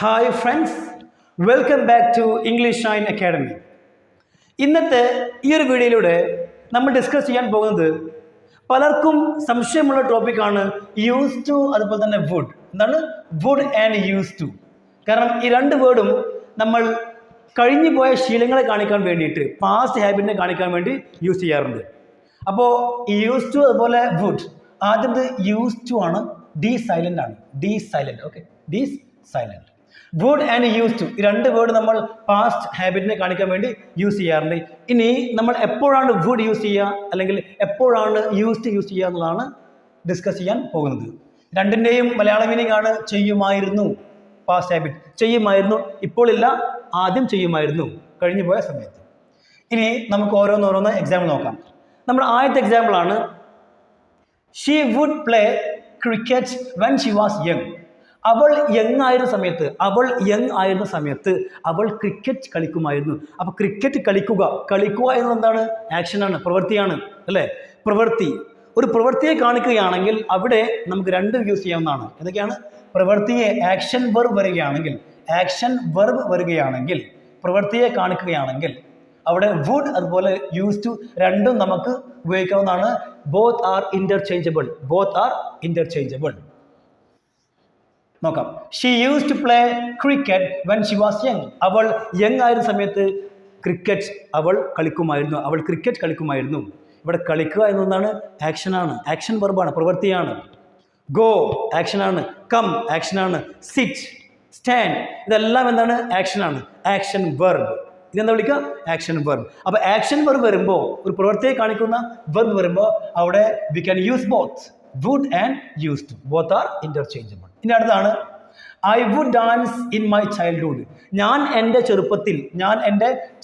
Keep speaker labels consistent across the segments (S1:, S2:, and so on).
S1: Hi friends, welcome back to English Shine Academy. ഇന്നത്തെ ഈ ഒരു വീഡിയോയിലൂടെ നമ്മൾ ഡിസ്കസ് ചെയ്യാൻ പോകുന്നത് പലർക്കും സംശയമുള്ള ടോപ്പിക്കാണ് യൂസ് ടു, അതുപോലെ തന്നെ വുഡ്. എന്താണ് വുഡ് ആൻഡ് യൂസ് ടു? കാരണം ഈ രണ്ട് വേർഡും നമ്മൾ കഴിഞ്ഞു പോയ ശീലങ്ങളെ കാണിക്കാൻ വേണ്ടിയിട്ട്, പാസ്റ്റ് ഹാബിറ്റിനെ കാണിക്കാൻ വേണ്ടി യൂസ് ചെയ്യാറുണ്ട്. അപ്പോൾ ഈ യൂസ് ടു അതുപോലെ വുഡ്, ആദ്യം യൂസ് ടു ആണ്, ഡി സൈലൻ്റ് ആണ്, D silent. Okay, D silent. Would and use to, ഈ രണ്ട് വേർഡ് നമ്മൾ പാസ്റ്റ് ഹാബിറ്റിനെ കാണിക്കാൻ വേണ്ടി യൂസ് ചെയ്യാറുണ്ട്. ഇനി നമ്മൾ എപ്പോഴാണ് വുഡ് യൂസ് ചെയ്യുക അല്ലെങ്കിൽ എപ്പോഴാണ് യൂസ് ചെയ്യുക എന്നുള്ളതാണ് ഡിസ്കസ് ചെയ്യാൻ പോകുന്നത്. രണ്ടിൻ്റെയും മലയാള മീനിങ് ആണ് ചെയ്യുമായിരുന്നു. പാസ്റ്റ് ഹാബിറ്റ് ചെയ്യുമായിരുന്നു, ഇപ്പോൾ ഇല്ല, ആദ്യം ചെയ്യുമായിരുന്നു, കഴിഞ്ഞു പോയ സമയത്ത്. ഇനി നമുക്ക് ഓരോന്നോരോന്ന് എക്സാമ്പിൾ നോക്കാം. നമ്മുടെ ആദ്യത്തെ എക്സാമ്പിൾ ആണ് she would play cricket when she was young. അവൾ യങ് ആയിരുന്ന സമയത്ത് അവൾ ക്രിക്കറ്റ് കളിക്കുമായിരുന്നു. അപ്പോൾ ക്രിക്കറ്റ് കളിക്കുക എന്നത് എന്താണ്? ആക്ഷനാണ്, പ്രവൃത്തിയാണ്, അല്ലേ? പ്രവൃത്തി, ഒരു പ്രവൃത്തിയെ കാണിക്കുകയാണെങ്കിൽ അവിടെ നമുക്ക് രണ്ട് യൂസ് ചെയ്യാവുന്നതാണ്. ഏതൊക്കെയാണ്? പ്രവൃത്തിയെ ആക്ഷൻ വെർബ് വരികയാണെങ്കിൽ പ്രവൃത്തിയെ കാണിക്കുകയാണെങ്കിൽ അവിടെ വുഡ് അതുപോലെ യൂസ് ടു രണ്ടും നമുക്ക് ഉപയോഗിക്കാവുന്നതാണ്. Both are interchangeable. നോക്കാം. She use to play cricket when she was young. അവൾ യങ് ആയിരുന്ന സമയത്ത് അവൾ ക്രിക്കറ്റ് കളിക്കുമായിരുന്നു. ഇവിടെ കളിക്കുക എന്നതാണ് ആക്ഷനാണ്, ആക്ഷൻ വെർബാണ്, പ്രവൃത്തിയാണ്. ഗോ ആക്ഷനാണ്, കം ആക്ഷനാണ്, സിറ്റ്, സ്റ്റാൻഡ് ഇതെല്ലാം എന്താണ്? ആക്ഷനാണ്, ആക്ഷൻ വെർബ്. ഇതെന്താ വിളിക്കുക? Action verb. അപ്പോൾ ആക്ഷൻ വെർബ് വരുമ്പോൾ, ഒരു പ്രവൃത്തിയെ കാണിക്കുന്ന വെർബ് വരുമ്പോൾ അവിടെ we can use both would and use to. Both are interchangeable. ഇനി അടുത്താണ് I would dance in my childhood. ഞാൻ എൻ്റെ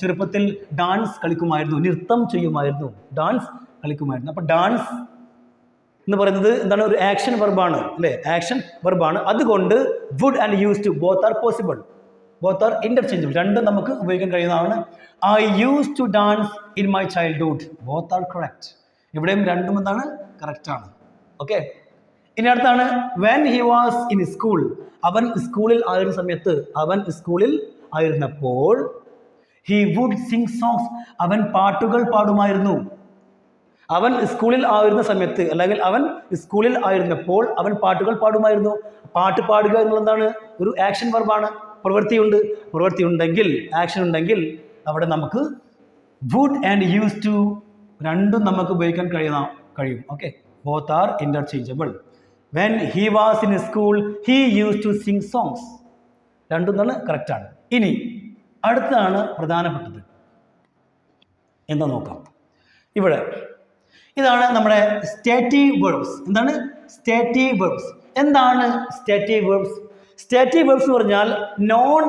S1: ചെറുപ്പത്തിൽ ഡാൻസ് കളിക്കുമായിരുന്നു, നൃത്തം ചെയ്യുമായിരുന്നു, ഡാൻസ് കളിക്കുമായിരുന്നു. അപ്പോൾ ഡാൻസ് എന്ന് പറയുന്നത് എന്താണ്? ഒരു ആക്ഷൻ വെർബാണ്, അല്ലേ? ആക്ഷൻ വെർബാണ്. അതുകൊണ്ട് would and use to both are possible, both are interchangeable. രണ്ടും നമുക്ക് ഉപയോഗിക്കാൻ കഴിയുന്നതാണ്. I use to dance in my childhood, both are correct. ഇവിടെയും രണ്ടും എന്താണ്? കറക്റ്റാണ്. ഓക്കെ. ഇനി അടുത്താണ് when he was in school. അവൻ സ്കൂളിൽ ആയിരുന്നപ്പോൾ ഹി വുഡ് സിംഗ് സോങ്സ്. അവൻ പാട്ടുകൾ പാടുമായിരുന്നു. അവൻ സ്കൂളിൽ ആയിരുന്നപ്പോൾ അവൻ പാട്ടുകൾ പാടുമായിരുന്നു. പാട്ട് പാടുക എന്നുള്ളതാണ് ഒരു ആക്ഷൻ വെർബാണ്, പ്രവൃത്തി ഉണ്ടെങ്കിൽ, ആക്ഷൻ ഉണ്ടെങ്കിൽ അവിടെ നമുക്ക് വുഡ് ആൻഡ് യൂസ് ടു രണ്ടും നമുക്ക് ഉപയോഗിക്കാൻ കഴിയും. Okay, both are interchangeable. When he was in school he use to sing songs. രണ്ടും തന്നെ കറക്റ്റാണ്. ഇനി അടുത്താണ് പ്രധാനപ്പെട്ടത്, എന്താ നോക്കാം. ഇവിടെ ഇതാണ് നമ്മുടെ സ്റ്റേറ്റീവ് വെർബ്സ്. എന്താണ് സ്റ്റേറ്റീവ് വെർബ്സ്? എന്താണ് സ്റ്റേറ്റീവ് വെർബ്സ്? സ്റ്റേറ്റീവ് വെർബ്സ് എന്ന് പറഞ്ഞാൽ non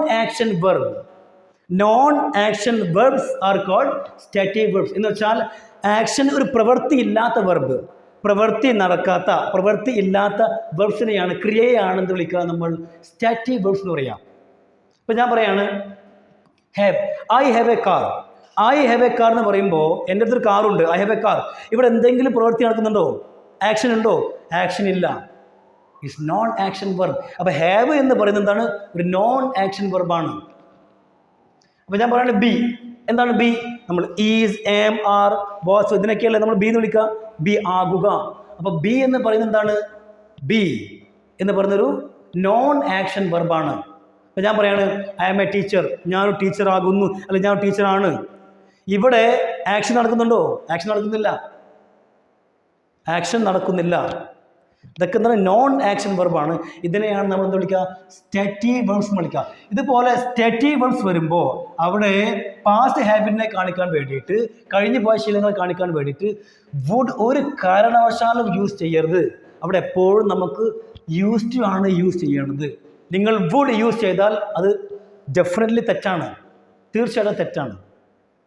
S1: action verbs are called stative verbs. എന്ന് വെച്ചാൽ ആക്ഷൻ, ഒരു പ്രവൃത്തി ഇല്ലാത്ത വെർബ്, പ്രവൃത്തി ഇല്ലാത്ത വെർബ്സിനെയാണ്, ക്രിയയാണെന്ന് വിളിക്കുക നമ്മൾ സ്റ്റേറ്റീവ് വെർബ്സ് എന്ന് പറയാം. ഇപ്പം ഞാൻ പറയാണ് ഐ ഹാവ് എ കാർ എന്ന് പറയുമ്പോൾ എൻ്റെ അടുത്തൊരു കാറുണ്ട്, ഐ ഹാവ് എ കാർ. ഇവിടെ എന്തെങ്കിലും പ്രവൃത്തി നടക്കുന്നുണ്ടോ? ആക്ഷൻ ഉണ്ടോ? ആക്ഷൻ ഇല്ല. It's non action verb. അപ്പോൾ ഹാവ് എന്ന് പറയുന്നത് എന്താണ്? ഒരു നോൺ ആക്ഷൻ വെർബാണ്. അപ്പോൾ ഞാൻ പറയുന്നത് ബി. എന്താണ് ബി? നമ്മൾ ഈസ്, ആം, ആർ, വാസ് ഇതിനൊക്കെയല്ലേ നമ്മൾ ബി എന്ന് വിളിക്കുക. ബി ആകുക. അപ്പോൾ ബി എന്ന് പറയുന്നത് എന്താണ്? ബി എന്ന് പറയുന്നൊരു നോൺ ആക്ഷൻ വെർബാണ്. അപ്പോൾ ഞാൻ പറയാണ് ഐ ആം എ ടീച്ചർ, ഞാനൊരു ടീച്ചർ ആകുന്നു, അല്ലെങ്കിൽ ഞാൻ ടീച്ചറാണ്. ഇവിടെ ആക്ഷൻ നടക്കുന്നുണ്ടോ? ആക്ഷൻ നടക്കുന്നില്ല. ഇതൊക്കെ എന്താണ്? നോൺ ആക്ഷൻ വെർബാണ്. ഇതിനെയാണ് നമ്മൾ എന്ത് വിളിക്കുക? സ്റ്റേറ്റീവ് വെർബ്സ് വിളിക്കുക. ഇതുപോലെ സ്റ്റേറ്റീവ് വെർബ്സ് വരുമ്പോൾ അവിടെ പാസ്റ്റ് ഹാബിറ്റിനെ കാണിക്കാൻ വേണ്ടിയിട്ട്, കഴിഞ്ഞു പോയ ശീലങ്ങൾ കാണിക്കാൻ വേണ്ടിയിട്ട് വുഡ് ഒരു കാരണവശാലും യൂസ് ചെയ്യരുത്. അവിടെ എപ്പോഴും നമുക്ക് യൂസ് ടു ആണ് യൂസ് ചെയ്യേണ്ടത്. നിങ്ങൾ വുഡ് യൂസ് ചെയ്താൽ അത് ഡെഫിനറ്റ്ലി തെറ്റാണ്, തീർച്ചയായിട്ടും തെറ്റാണ്.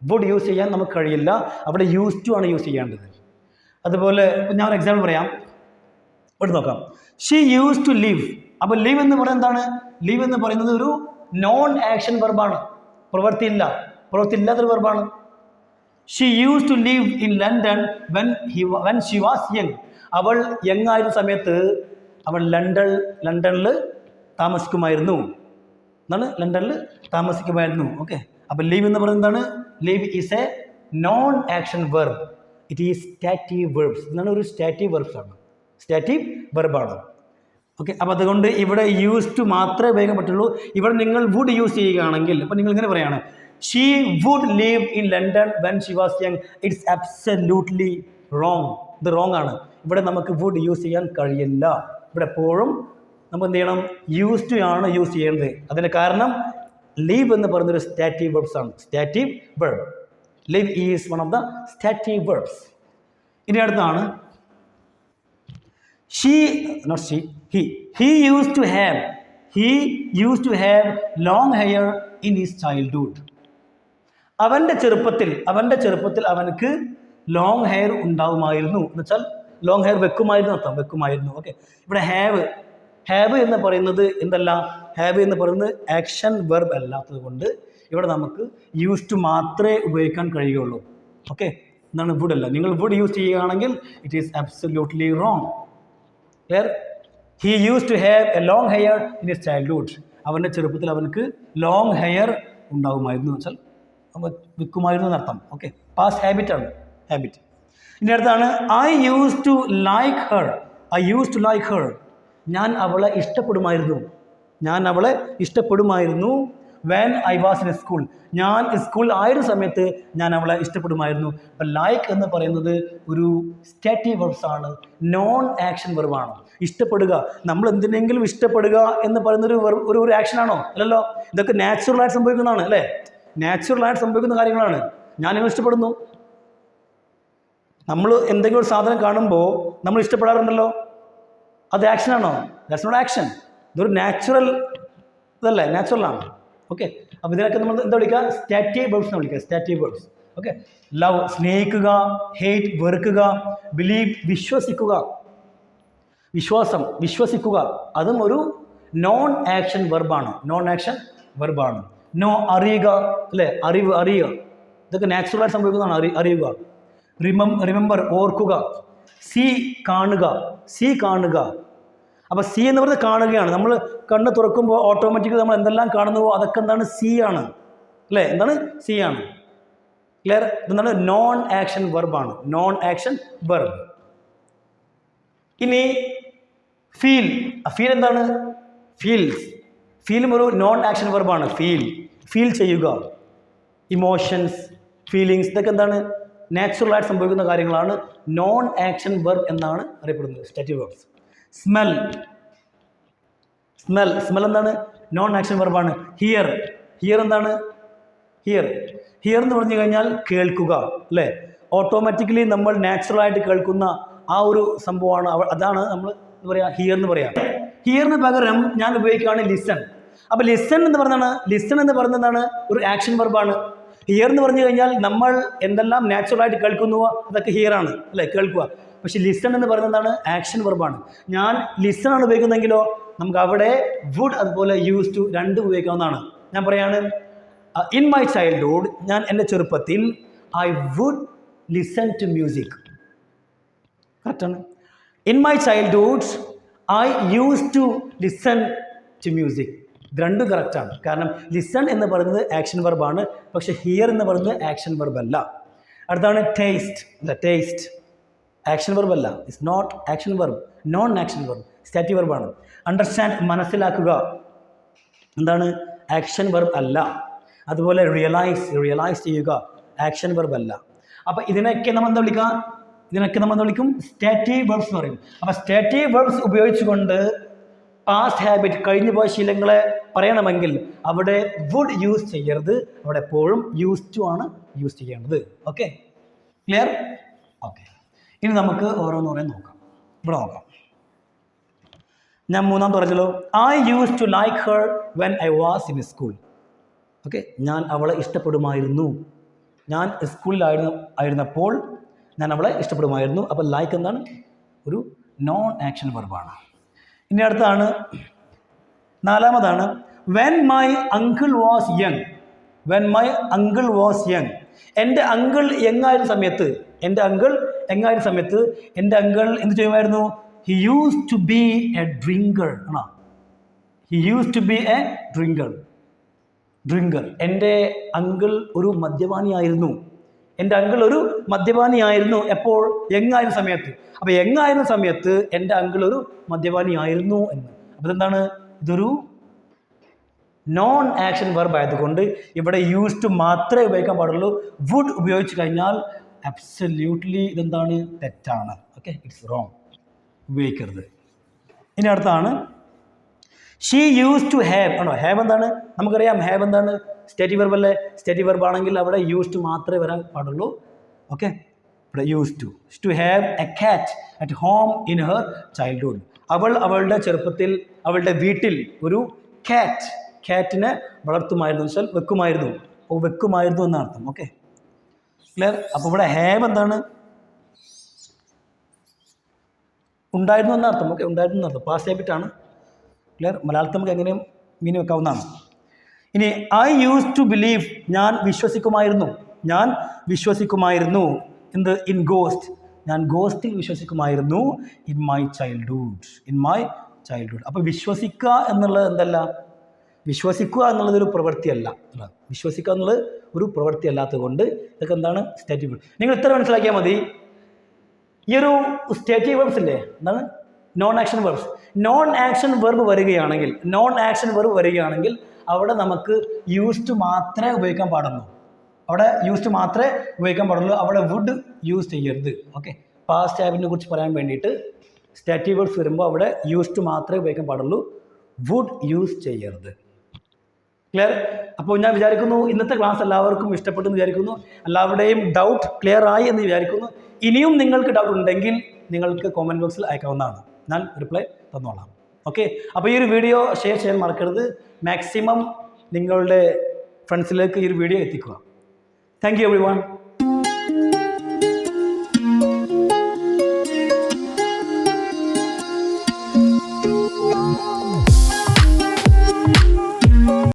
S1: വുഡ് യൂസ് ചെയ്യാൻ നമുക്ക് കഴിയില്ല, അവിടെ യൂസ് ടു ആണ് യൂസ് ചെയ്യേണ്ടത്. അതുപോലെ ഞാൻ ഒരു എക്സാമ്പിൾ പറയാം, ഇവിടെ നോക്കാം. She use to live. അപ്പോൾ ലിവ് എന്ന് പറയുന്നത് എന്താണ്? ലിവ് എന്ന് പറയുന്നത് ഒരു നോൺ ആക്ഷൻ വെർബാണ്, പ്രവൃത്തി ഇല്ലാത്തൊരു വെർബാണ്. She use to live in London when she was young. അവൾ യങ് ആയിരുന്ന സമയത്ത് അവൾ ലണ്ടനിൽ താമസിക്കുമായിരുന്നു. എന്താണ് ലണ്ടനിൽ താമസിക്കുമായിരുന്നു. ഓക്കെ, അപ്പോൾ ലീവ് എന്ന് പറയുന്നത് എന്താണ്? Live is a non action verb. It is stative verbs. എന്നാണ് ഒരു സ്റ്റാറ്റീവ് വെർബ്സ് ആണ്, സ്റ്റാറ്റീവ് വെർബാണ്. ഓക്കെ, അപ്പോൾ അതുകൊണ്ട് ഇവിടെ യൂസ് ടു മാത്രമേ ഉപയോഗിക്കാൻ പറ്റുള്ളൂ. ഇവിടെ നിങ്ങൾ വുഡ് യൂസ് ചെയ്യുകയാണെങ്കിൽ അപ്പോൾ നിങ്ങൾ ഇങ്ങനെ പറയുകയാണ്, she would leave in London when she was young. It's absolutely wrong. ഇത് റോങ് ആണ്. ഇവിടെ നമുക്ക് വുഡ് യൂസ് ചെയ്യാൻ കഴിയില്ല. ഇവിടെ എപ്പോഴും നമുക്ക് എന്ത് ചെയ്യണം? യൂസ് ടു ആണ് യൂസ് ചെയ്യേണ്ടത്. അതിന് കാരണം ലീവ് എന്ന് പറയുന്നൊരു സ്റ്റാറ്റീവ് വെർബ്സ് ആണ്. Stative verb. Live is one of the stative verbs. ഇനി അടുത്താണ് he used to have long hair in his childhood. അവൻ്റെ ചെറുപ്പത്തിൽ അവനക്ക് ലോങ് ഹെയർ ഉണ്ടാവുമായിരുന്നു എന്ന് വെച്ചാൽ ലോങ് ഹെയർ വെക്കുമായിരുന്നു. ഓക്കെ, ഇവിടെ ഹാവ് എന്ന് പറയുന്നത് എന്തല്ല? ഹാവ് എന്ന് പറയുന്നത് ആക്ഷൻ വെർബ് അല്ലാത്തത് കൊണ്ട് ഇവിടെ നമുക്ക് യൂസ് ടു മാത്രമേ ഉപയോഗിക്കാൻ കഴിയുള്ളൂ. ഓക്കെ, എന്താണ്? വുഡ് അല്ല. നിങ്ങൾ വുഡ് യൂസ് ചെയ്യുകയാണെങ്കിൽ it is absolutely wrong. Clear? He use to have a long hair in his childhood. അവൻ്റെ ചെറുപ്പത്തിൽ അവനക്ക് ലോങ് ഹെയർ ഉണ്ടാകുമായിരുന്നു എന്ന് വെച്ചാൽ വിൽക്കുമായിരുന്നു എന്നർത്ഥം. ഓക്കെ, പാസ്റ്റ് ഹാബിറ്റാണ്, ഹാബിറ്റ്. ഇനി അടുത്താണ് I use to like her. ഞാൻ അവളെ ഇഷ്ടപ്പെടുമായിരുന്നു. When I was in school. ഞാൻ സ്കൂളിൽ ആയിരുന്ന സമയത്ത് ഞാൻ അവളെ ഇഷ്ടപ്പെടുമായിരുന്നു. അപ്പം ലൈക്ക് എന്ന് പറയുന്നത് ഒരു സ്റ്റാറ്റീവ് വെർബ്സ് ആണ്, നോൺ ആക്ഷൻ വെർബാണ്. ഇഷ്ടപ്പെടുക, നമ്മൾ എന്തിനെങ്കിലും ഇഷ്ടപ്പെടുക എന്ന് പറയുന്നൊരു ഒരു ആക്ഷനാണോ? അല്ലല്ലോ. ഇതൊക്കെ നാച്ചുറലായിട്ട് സംഭവിക്കുന്നതാണ്, അല്ലേ? നാച്ചുറലായിട്ട് സംഭവിക്കുന്ന കാര്യങ്ങളാണ്. ഞാൻ നിങ്ങൾ ഇഷ്ടപ്പെടുന്നു. നമ്മൾ എന്തെങ്കിലും ഒരു സാധനം കാണുമ്പോൾ നമ്മൾ ഇഷ്ടപ്പെടാറുണ്ടല്ലോ. അത് ആക്ഷനാണോ? That's not action. ഇതൊരു നാച്ചുറൽ ഇതല്ലേ, നാച്ചുറലാണ്. ഓക്കെ, അപ്പോൾ ഇതിനൊക്കെ നമ്മൾ എന്താ വിളിക്കുക? സ്റ്റാറ്റീവ് വെർബ്സ് എന്ന് വിളിക്കുക. Stative verbs. ഓക്കെ, ലവ് സ്നേഹിക്കുക, ഹേറ്റ് വെറുക്കുക, ബിലീവ് വിശ്വസിക്കുക, അതും ഒരു നോൺ ആക്ഷൻ വെർബാണ്. നോ അറിയുക, അല്ലേ? അറിയുക, ഇതൊക്കെ നാച്ചുറലായിട്ട് സംഭവിക്കുന്നതാണ്. അറിയുക. റിമെമ്പർ ഓർക്കുക. സീ കാണുക. അപ്പോൾ സി എന്ന് പറയുന്നത് കാണുകയാണ്. നമ്മൾ കണ്ണ് തുറക്കുമ്പോൾ ഓട്ടോമാറ്റിക്കലി നമ്മൾ എന്തെല്ലാം കാണുന്നുവോ അതൊക്കെ എന്താണ്? സി ആണ്, അല്ലേ? എന്താണ്? സി ആണ്. ക്ലിയർ? ഇതെന്താണ്? നോൺ ആക്ഷൻ വെർബാണ്. Non action verb. ഇനി ഫീൽ എന്താണ്? ഫീലും ഒരു നോൺ ആക്ഷൻ വെർബാണ്. ഫീൽ ചെയ്യുക. ഇമോഷൻസ്, ഫീലിങ്സ്, ഇതൊക്കെ എന്താണ്? നാച്ചുറലായിട്ട് സംഭവിക്കുന്ന കാര്യങ്ങളാണ്. നോൺ ആക്ഷൻ വെർബ് എന്നാണ് അറിയപ്പെടുന്നത്, സ്റ്റാറ്റീവ് വെർബ്സ്. സ്മെൽ എന്താണ്? നോൺ ആക്ഷൻ വെർബാണ്. ഹിയർ എന്താണ്? ഹിയർ എന്ന് പറഞ്ഞു കഴിഞ്ഞാൽ കേൾക്കുക, അല്ലേ? ഓട്ടോമാറ്റിക്കലി നമ്മൾ നാച്ചുറലായിട്ട് കേൾക്കുന്ന ആ ഒരു സംഭവമാണ്. അതാണ് നമ്മൾ എന്താ പറയുക? ഹിയർ എന്ന് പറയാം. ഹിയറിന് പകരം ഞാൻ ഉപയോഗിക്കുകയാണ് ലിസൺ. അപ്പോൾ ലിസൺ എന്ന് പറയുന്നതാണ് ഒരു ആക്ഷൻ വെർബാണ്. ഹിയർ എന്ന് പറഞ്ഞു കഴിഞ്ഞാൽ നമ്മൾ എന്തെല്ലാം നാച്ചുറലായിട്ട് കേൾക്കുന്നുവോ അതൊക്കെ ഹിയർ ആണ്, അല്ലേ? കേൾക്കുക. പക്ഷെ ലിസൺ എന്ന് പറയുന്നതാണ് ആക്ഷൻ വെർബാണ്. ഞാൻ ലിസൺ ആണ് ഉപയോഗിക്കുന്നതെങ്കിലോ നമുക്ക് അവിടെ വുഡ് അതുപോലെ യൂസ് ടു രണ്ടും ഉപയോഗിക്കാവുന്നതാണ്. ഞാൻ പറയാണ്, ഇൻ മൈ ചൈൽഡ്ഹുഡ്, ഞാൻ എൻ്റെ ചെറുപ്പത്തിൽ I would listen to music. കറക്റ്റാണ്. In my childhood I use to listen to music. ഇത് രണ്ടും കറക്റ്റാണ്. കാരണം ലിസൺ എന്ന് പറയുന്നത് ആക്ഷൻ വെർബാണ്, പക്ഷെ ഹിയർ എന്ന് പറയുന്നത് ആക്ഷൻ വെർബ് അല്ല. അടുത്താണ് ടേസ്റ്റ്. ആക്ഷൻ വെർബ് അല്ല. It's not action verb, non action verb, stative വെർബാണ്. അണ്ടർസ്റ്റാൻഡ്, മനസ്സിലാക്കുക, എന്താണ്? ആക്ഷൻ വെർബ് അല്ല. അതുപോലെ റിയലൈസ് ചെയ്യുക, ആക്ഷൻ വെർബ് അല്ല. അപ്പോൾ ഇതിനൊക്കെ നമ്മൾ എന്താ വിളിക്കും? സ്റ്റാറ്റീവ് വെർബ്സ് എന്ന് പറയും. അപ്പോൾ സ്റ്റാറ്റീവ് വെർബ്സ് ഉപയോഗിച്ചുകൊണ്ട് പാസ്റ്റ് ഹാബിറ്റ്, കഴിഞ്ഞു പോയ ശീലങ്ങളെ പറയണമെങ്കിൽ അവിടെ വുഡ് യൂസ് ചെയ്യരുത്. അവിടെ എപ്പോഴും യൂസ് ടു ആണ് യൂസ് ചെയ്യേണ്ടത്. Okay, clear? ഓക്കെ, ഇനി നമുക്ക് ഓരോന്നോരോന്ന് നോക്കാം. ഇവിടെ നോക്കാം. ഞാൻ മൂന്നാമത്തെ പറഞ്ഞല്ലോ, I use to like her when I was in school. Okay, ഞാൻ അവളെ ഇഷ്ടപ്പെടുമായിരുന്നു. ഞാൻ സ്കൂളിലായിരുന്നപ്പോൾ ഞാൻ അവളെ ഇഷ്ടപ്പെടുമായിരുന്നു. അപ്പോൾ ലൈക്ക് എന്താണ്? ഒരു നോൺ ആക്ഷൻ വെർബാണ്. ഇനി അടുത്താണ് നാലാമതാണ് when my uncle was young. എൻ്റെ അങ്കിൾ യങ്ങായിരുന്ന സമയത്ത് എൻ്റെ അങ്കിൾ എന്ത് ചെയ്യുമായിരുന്നു? He use to be a drinker. Drinker. എൻ്റെ അങ്കിൾ ഒരു മദ്യപാനിയായിരുന്നു. എൻ്റെ അങ്കിൾ ഒരു മദ്യപാനിയായിരുന്നു. എപ്പോൾ? യങ്ങായിരുന്ന സമയത്ത്. അപ്പോൾ യങ്ങായിരുന്ന സമയത്ത് എൻ്റെ അങ്കിൾ ഒരു മദ്യപാനിയായിരുന്നു എന്ന്. അപ്പോൾ എന്താണ്? ഇതൊരു നോൺ ആക്ഷൻ വെർബ് ആയതുകൊണ്ട് ഇവിടെ യൂസ് ടു മാത്രമേ ഉപയോഗിക്കാൻ പാടുള്ളൂ. വുഡ് ഉപയോഗിച്ച് കഴിഞ്ഞാൽ അബ്സല്യൂട്ട്ലി ഇതെന്താണ്? തെറ്റാണ്. ഓക്കെ, ഇറ്റ്സ് റോങ്, ഉപയോഗിക്കരുത്. ഇനി അടുത്താണ് ഷീ യൂസ് ടു ഹാവ്. ആണോ? ഹാവ് എന്താണ്? നമുക്കറിയാം ഹാവ് എന്താണ്? സ്റ്റേറ്റീവ് വെർബ് അല്ലേ? സ്റ്റേറ്റീവ് വെർബ് ആണെങ്കിൽ അവിടെ യൂസ് ടു മാത്രമേ വരാൻ പാടുള്ളൂ. ഓക്കെ, ഇവിടെ use to have a cat at home in her childhood. അവൾ അവളുടെ ചെറുപ്പത്തിൽ അവളുടെ വീട്ടിൽ ഒരു കാറ്റിനെ വളർത്തുമായിരുന്നു, വെച്ചാൽ വെക്കുമായിരുന്നു. അപ്പോൾ വെക്കുമായിരുന്നു എന്നർത്ഥം. Okay, clear? അപ്പോൾ ഇവിടെ ഹാവ് എന്താണ്? ഉണ്ടായിരുന്നു എന്നർത്ഥം. ഓക്കെ, ഉണ്ടായിരുന്നു എന്നർത്ഥം. പാസ്റ്റ് ഹാബിറ്റാണ്. ക്ലിയർ? മലയാളത്തിൽ നമുക്ക് എങ്ങനെയും മീൻ വെക്കാവുന്നതാണ്. ഇനി ഐ യൂസ് ടു ബിലീവ്. ഞാൻ വിശ്വസിക്കുമായിരുന്നു. ഞാൻ വിശ്വസിക്കുമായിരുന്നു. എന്ത്? In ghost. ഞാൻ ഗോസ്റ്റിൽ വിശ്വസിക്കുമായിരുന്നു. In my childhood. അപ്പോൾ വിശ്വസിക്കുക എന്നുള്ളത് എന്തല്ല? വിശ്വസിക്കുക എന്നുള്ളത് ഒരു പ്രവൃത്തിയല്ല. വിശ്വസിക്കുക എന്നുള്ളത് ഒരു പ്രവൃത്തി അല്ലാത്തത് കൊണ്ട് ഇതൊക്കെ എന്താണ്? സ്റ്റേറ്റീവ്. നിങ്ങൾ ഇത്ര മനസ്സിലാക്കിയാൽ മതി. ഈ ഒരു സ്റ്റേറ്റീവ് വെർബ്സ് ഇല്ലേ, എന്താണ്? Non action verbs. Non action verb വരികയാണെങ്കിൽ അവിടെ നമുക്ക് യൂസ് ടു മാത്രമേ ഉപയോഗിക്കാൻ പാടുള്ളൂ. അവിടെ വുഡ് യൂസ് ചെയ്യരുത്. ഓക്കെ, പാസ്റ്റ് ഹാബിറ്റിനെ കുറിച്ച് പറയാൻ വേണ്ടിയിട്ട് സ്റ്റേറ്റീവ് വെർബ്സ് വരുമ്പോൾ അവിടെ യൂസ് ടു മാത്രമേ ഉപയോഗിക്കാൻ പാടുള്ളൂ. വുഡ് യൂസ് ചെയ്യരുത്. ക്ലിയർ? അപ്പോൾ ഞാൻ വിചാരിക്കുന്നു ഇന്നത്തെ ക്ലാസ് എല്ലാവർക്കും ഇഷ്ടപ്പെട്ടു എന്ന് വിചാരിക്കുന്നു. എല്ലാവരുടെയും ഡൗട്ട് ക്ലിയർ ആയി എന്ന് വിചാരിക്കുന്നു. ഇനിയും നിങ്ങൾക്ക് ഡൗട്ട് ഉണ്ടെങ്കിൽ നിങ്ങൾക്ക് കോമൻറ്റ് ബോക്സിൽ അയക്കാവുന്നതാണ്. ഞാൻ റിപ്ലൈ തന്നോളാം. ഓക്കെ, അപ്പോൾ ഈ ഒരു വീഡിയോ ഷെയർ ചെയ്യാൻ മറക്കരുത്. മാക്സിമം നിങ്ങളുടെ ഫ്രണ്ട്സിലേക്ക് ഈ ഒരു വീഡിയോ എത്തിക്കുക. Thank you everyone.